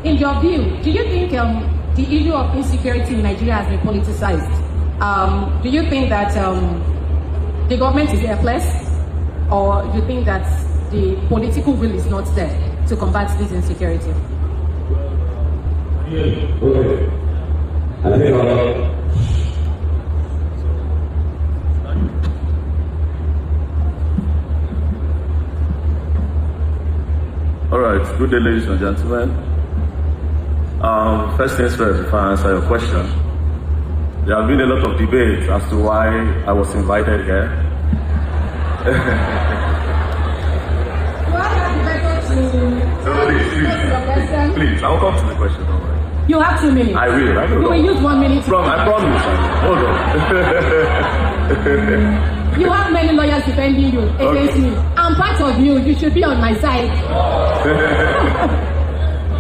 in your view, do you think the issue of insecurity in Nigeria has been politicized? Do you think that the government is helpless, or do you think that the political will is not there to combat this insecurity? All right, good day, ladies and gentlemen. First things first, before I answer your question, there have been a lot of debate as to why I was invited here. Please, I'll come to the question. Don't worry. You have 2 minutes. I will. You will use 1 minute. I promise. Hold on. You have many lawyers defending you against me. I'm part of you. You should be on my side.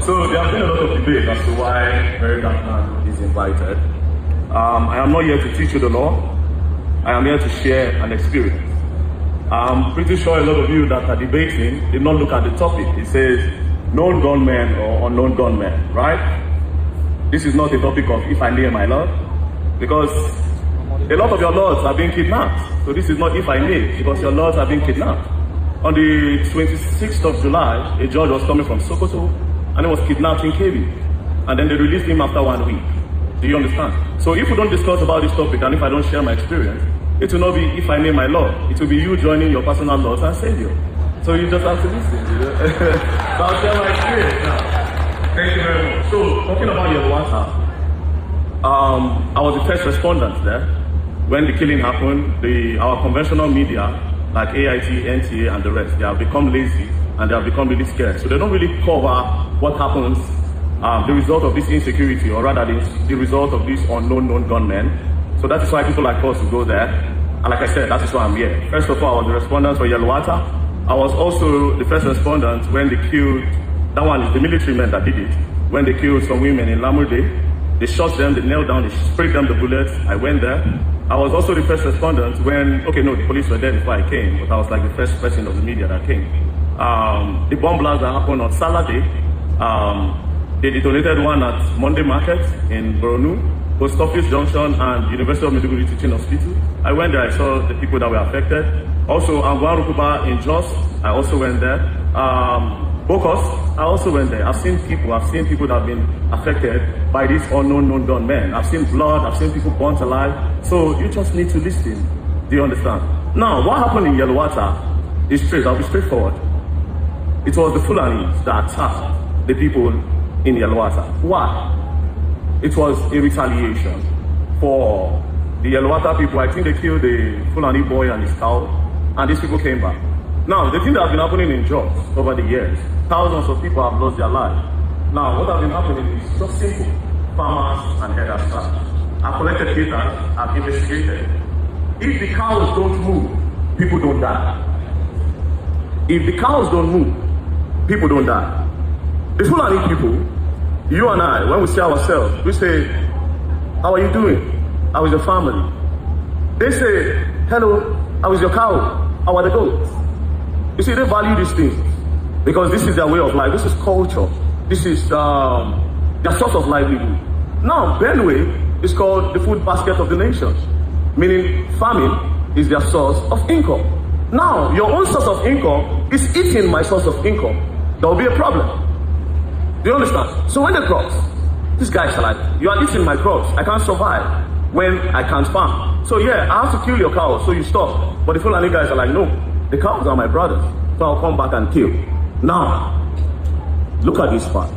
So there have been a lot of debate as to why Mary Gatman is invited. I am not here to teach you the law. I am here to share an experience. I'm pretty sure a lot of you that are debating did not look at the topic. It says known gunmen or unknown gunmen, right? This is not a topic of if I name my lord, because a lot of your lords are being kidnapped. So this is not if I name, because your lords are being kidnapped. On the 26th of July, a judge was coming from Sokoto and he was kidnapped in Kebbi. And then they released him after 1 week. Do you understand? So if we don't discuss about this topic and if I don't share my experience, it will not be if I name my Lord. It will be you joining your personal Lord and Savior. So you just have to listen. You know? So I'll share my experience now. Thank you very much. So talking about Yelwata, I was the first respondent there. When the killing happened, our conventional media, like AIT, NTA, and the rest, they have become lazy and they have become really scared. So they don't really cover what happens, the result of this insecurity, or rather the result of these unknown known gunmen. So that is why people like us will go there. And like I said, that is why I'm here. First of all, I was the respondent for Yelwata. I was also the first respondent when they killed, that one is the military men that did it, when they killed some women in Lamurde. They shot them, they knelt down, they sprayed them the bullets. I went there. I was also the first respondent when, the police were there before I came, but I was like the first person of the media that came. The bomb blast that happened on Saturday, they detonated one at Monday Market in Boronu, Post Office Junction, and University of Maiduguri Teaching Hospital. I went there, I saw the people that were affected. Also, Angwa Rukuba in Jos, I also went there. Bokos, I also went there. I've seen people that have been affected by these unknown known gunmen. I've seen blood, I've seen people burnt alive. So you just need to listen. Do you understand? Now, what happened in Yelwata is straight, I'll be straightforward. It was the Fulanis that attacked the people in Yelwata. Why? It was a retaliation for the Yelwata people. I think they killed the Fulani boy and his cow, and these people came back. Now, the thing that has been happening in Jos over the years, thousands of people have lost their lives. Now, what has been happening is just simple. Farmers and herders have collected data, have investigated. If the cows don't move, people don't die. If the cows don't move, people don't die. The Fulani people, you and I, when we see ourselves, we say, how are you doing? How is your family? They say, hello, how is your cow? How are the goats? You see, they value these things because this is their way of life. This is culture. This is their source of livelihood. Now, Benue is called the food basket of the nation, meaning farming is their source of income. Now, your own source of income is eating my source of income. There will be a problem. Do you understand? So when they cross, these guys are like, you are eating my crops. I can't survive when I can't farm. So yeah, I have to kill your cows, so you stop. But the Fulani guys are like, no, the cows are my brothers, so I'll come back and kill. Now, look at this part.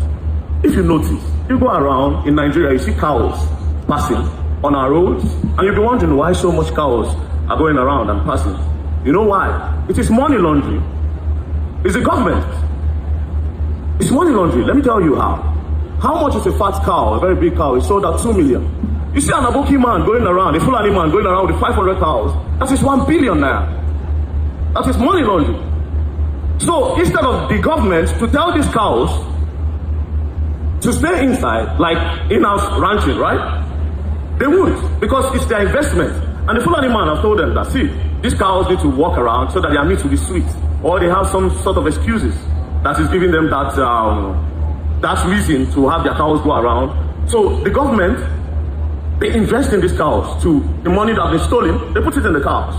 If you notice, you go around in Nigeria, you see cows passing on our roads, and you'll be wondering why so much cows are going around and passing. You know why? It is money laundering. It's the government. It's money laundering. Let me tell you how. How much is a fat cow, a very big cow? It's sold at 2 million. You see an Aboki man going around, a Fulani man going around with 500 cows. That is 1 billion naira. That is money laundering. So instead of the government to tell these cows to stay inside, like in-house ranching, right? They won't, because it's their investment. And the Fulani man have told them that, see, these cows need to walk around so that their meat will be sweet. Or they have some sort of excuses that is giving them that that's reason to have their cows go around. So the government, they invest in these cows. To the money that has been stolen, they put it in the cows.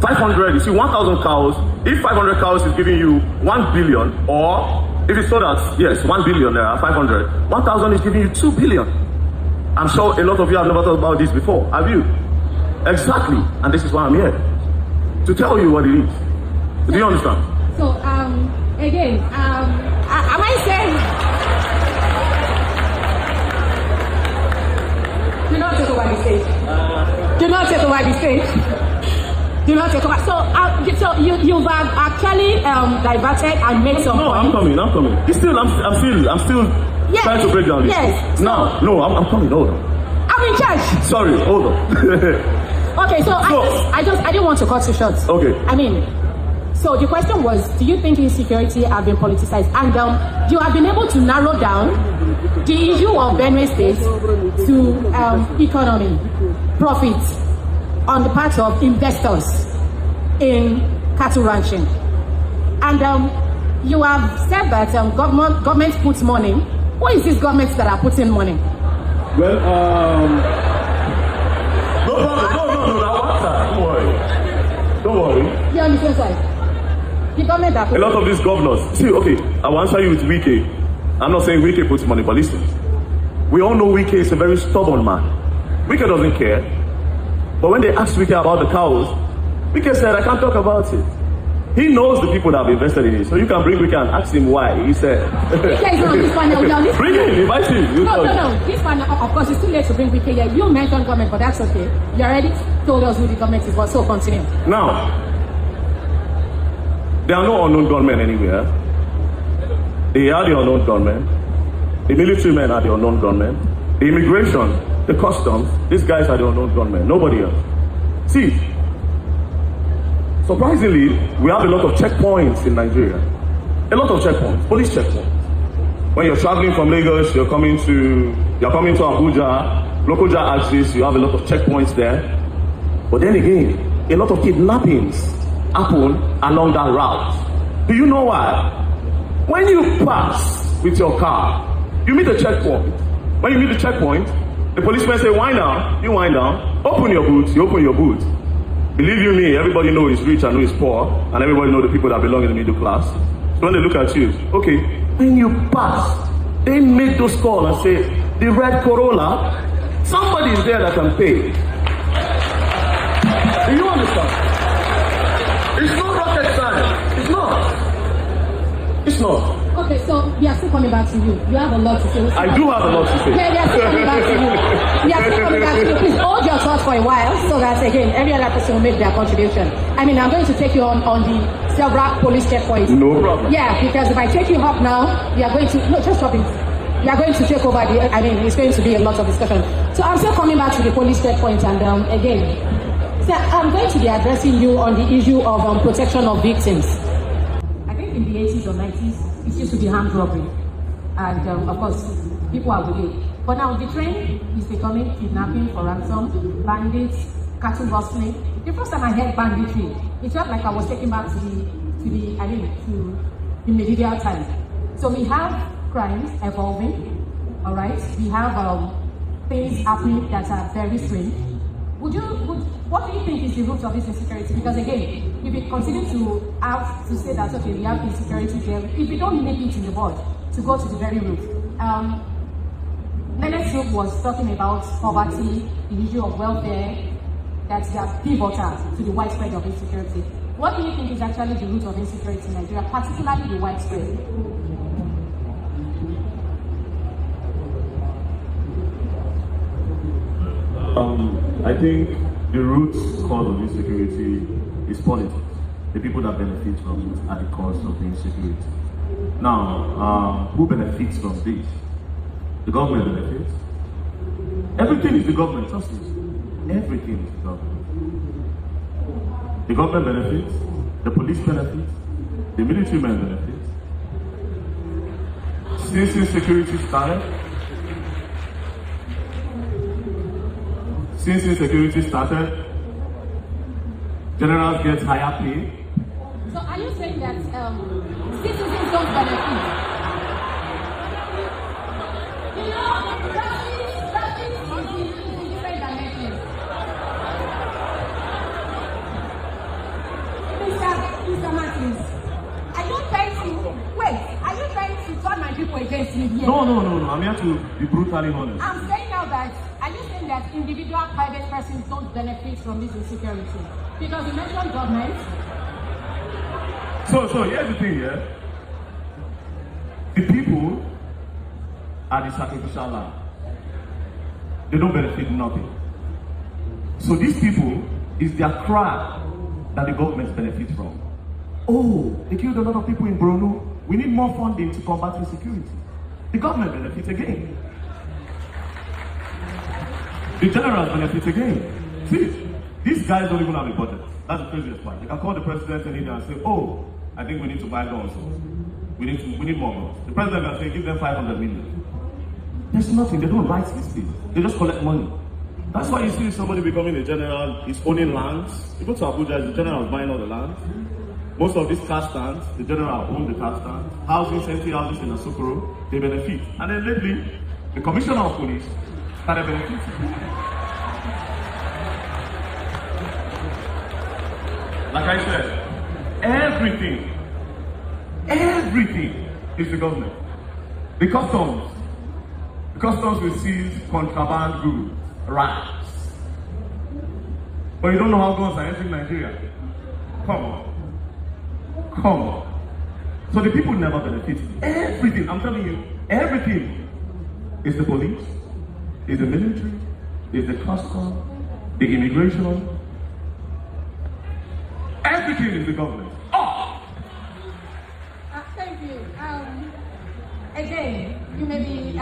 500, you see 1,000 cows. If 500 cows is giving you 1 billion, or if it's so that, yes, 1 billion, 500, 1,000 is giving you 2 billion. I'm sure a lot of you have never thought about this before, have you? Exactly, and this is why I'm here, to tell you what it is. Do you understand? So, again, am I saying... Do not take over the stage. Do not take over the stage. Do not take over. So you've actually diverted and made some points. I'm coming. I'm still yes. Trying to break down this. Yes. No, I'm coming. Hold on. I'm in charge. Sorry, hold on. Okay, so I didn't want to cut you short. Okay. I mean, so the question was, do you think insecurity have been politicized? And you have been able to narrow down the issue of Benue State to economy, profit on the part of investors in cattle ranching. And you have said that government puts money. Who is this government that are putting money? Well, don't worry. You're on the same side. The government that a lot of these governors, see, okay, I will answer you with Wike. I'm not saying Wike puts money, but listen. We all know Wike is a very stubborn man. Wike doesn't care. But when they asked Wike about the cows, Wike said, I can't talk about it. He knows the people that have invested in it. So you can bring Wike and ask him why. He said... Wike is on this panel. Bring him, invite him. No. This panel, of course, it's too late to bring Wike here. You mentioned government, but that's okay. You already told us who the government is, but so continue. Now, there are no unknown gunmen anywhere. They are the unknown gunmen. The military men are the unknown gunmen. The immigration, the customs, these guys are the unknown gunmen. Nobody else. See, surprisingly, we have a lot of checkpoints in Nigeria. A lot of checkpoints, police checkpoints. When you're traveling from Lagos, you're coming to Abuja, Lokoja axis, you have a lot of checkpoints there. But then again, a lot of kidnappings happen along that route. Do you know why? When you pass with your car, you meet a checkpoint. When you meet the checkpoint, the policeman say, wind down, you wind down, open your boot, you open your boot. Believe you me, everybody knows he's rich and knows he's poor, and everybody knows the people that belong in the middle class. So when they look at you, okay, when you pass, they make those calls and say, the red Corolla, somebody is there that can pay. Do you understand? It's not rocket science. It's not. It's not. Okay, so we are still coming back to you. You have a lot to say. I do have a lot to say. Yeah, we are still coming back to you. We are still coming back to you. Please hold your thoughts for a while so that, again, every other person will make their contribution. I mean, I'm going to take you on the several police checkpoints. No problem. Yeah, because if I take you up now, we are going to... No, just stop it. We are going to take over the... I mean, it's going to be a lot of discussion. So I'm still coming back to the police checkpoints and, again... So I'm going to be addressing you on the issue of protection of victims. I think in the 80s or 90s, it used to be armed robbery. And of course, people are with it. But now the trend is becoming kidnapping for ransom, bandits, cattle rustling. The first time I heard banditry, it felt like I was taken back to the medieval time. So we have crimes evolving, all right? We have things happening that are very strange. What do you think is the root of this insecurity? Because again, if we continue to have to say that, okay, we have insecurity there, if we don't nip it in the bud, to go to the very root. Leonard Suk was talking about poverty, the issue of welfare, that's pivotal to the widespread of insecurity. What do you think is actually the root of insecurity in Nigeria, particularly the widespread? I think the root cause of insecurity is politics. The people that benefit from it are the cause of the insecurity. Now, who benefits from this? The government benefits. Everything is the government, trust me. Everything is the government. The government benefits, the police benefits, the military men benefits. Since insecurity started, generals get higher pay. So are you saying that citizens don't benefit? people against me here. No. I'm here to be brutally honest. I'm saying now that, are you saying that individual private persons don't benefit from this insecurity? Because you mentioned government. So here's the thing, yeah? The people are the sacrificial lamb. They don't benefit nothing. So these people, is their cry that the government benefits from. Oh, they killed a lot of people in Borno. We need more funding to combat insecurity. The government benefits again. The generals benefit again. See, these guys don't even have a budget. That's the craziest part. You can call the president in India and say, oh, I think we need to buy guns. We need more guns. The president can say, give them 500 million. There's nothing. They don't write these things. They just collect money. That's why you see somebody becoming a general, is owning lands. You go to Abuja, the general is buying all the lands. Most of these car stands, the general owns the car stands. Housing, safety houses in Asokoro, they benefit. And then lately, the commissioner of police started benefiting. Like I said, everything is the government. The customs will seize contraband goods, rights. But you don't know how guns are entering Nigeria. Come on. So the people never benefit. Everything, I'm telling you, everything is the police, is the military, is the custom, the immigration. Everything is the government. Oh! Thank you. Again, you may be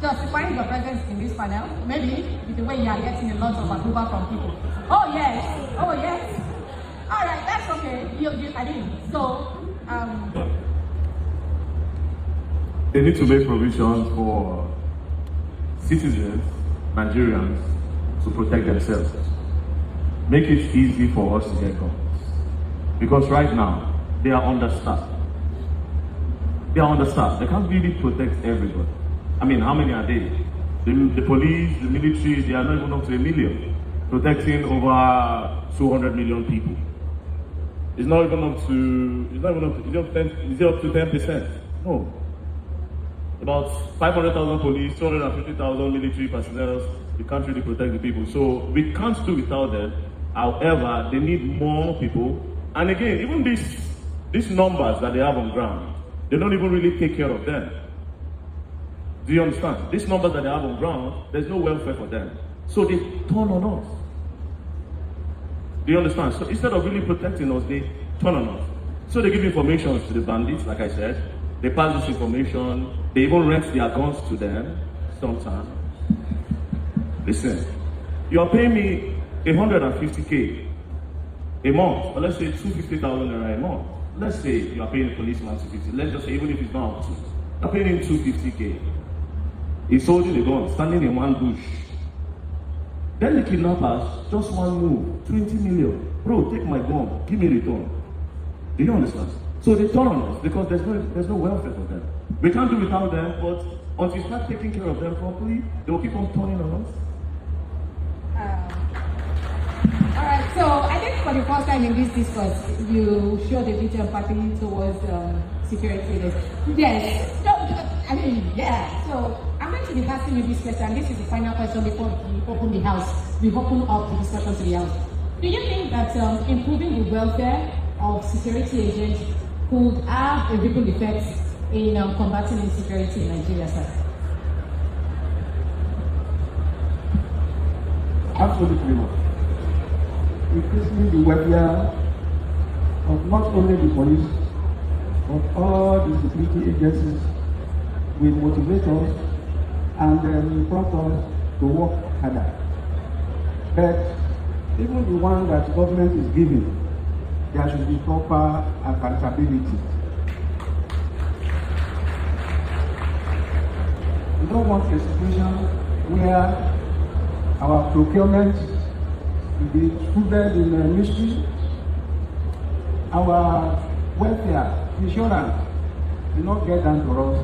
justifying your presence in this panel, maybe with the way you are getting a lot of approval from people. Oh yes. All right, that's okay. I didn't. So, they need to make provisions for citizens, Nigerians, to protect themselves. Make it easy for us to get guns. Because right now, they are understaffed. They can't really protect everybody. I mean, how many are they? The police, the military, they are not even up to 1 million. Protecting over 200 million people. It's not even up to 10%. No. About 500,000 police, 250,000 military personnel, you can't really protect the people. So we can't do without them. However, they need more people. And again, even these numbers that they have on ground, they don't even really take care of them. Do you understand? These numbers that they have on ground, there's no welfare for them. So they turn on us. Do you understand? So instead of really protecting us, they turn on us. So they give information to the bandits, like I said. They pass this information. They even rent their guns to them sometimes. Listen, you are paying me 150K a month, or let's say 250,000 naira a month. Let's say you are paying a policeman 250. Let's just say even if it's not up to, you're paying him 250K. He's holding a gun, standing in one bush. Then the kidnappers, just one move, 20 million. Bro, take my gun, give me return. Do you understand? So they turn on us because there's no welfare for them. We can't do without them, but until you start taking care of them properly, they will keep on turning on us. Alright, so I think for the first time in this discourse, you showed a bit of empathy towards security leaders. Yes. So I'm going to be asking you this question. This is the final question before we open the house. We open up the discussion to the house. Do you think that improving the welfare of security agents could have a ripple effect in combating insecurity in Nigeria, sir? Absolutely not. Increasing the welfare of not only the police, but all the security agencies will motivate us and prompt us to work harder. But even the one that government is giving, there should be proper accountability. We don't want a situation where our procurement will be included in the mystery. Our welfare insurance will not get down to us.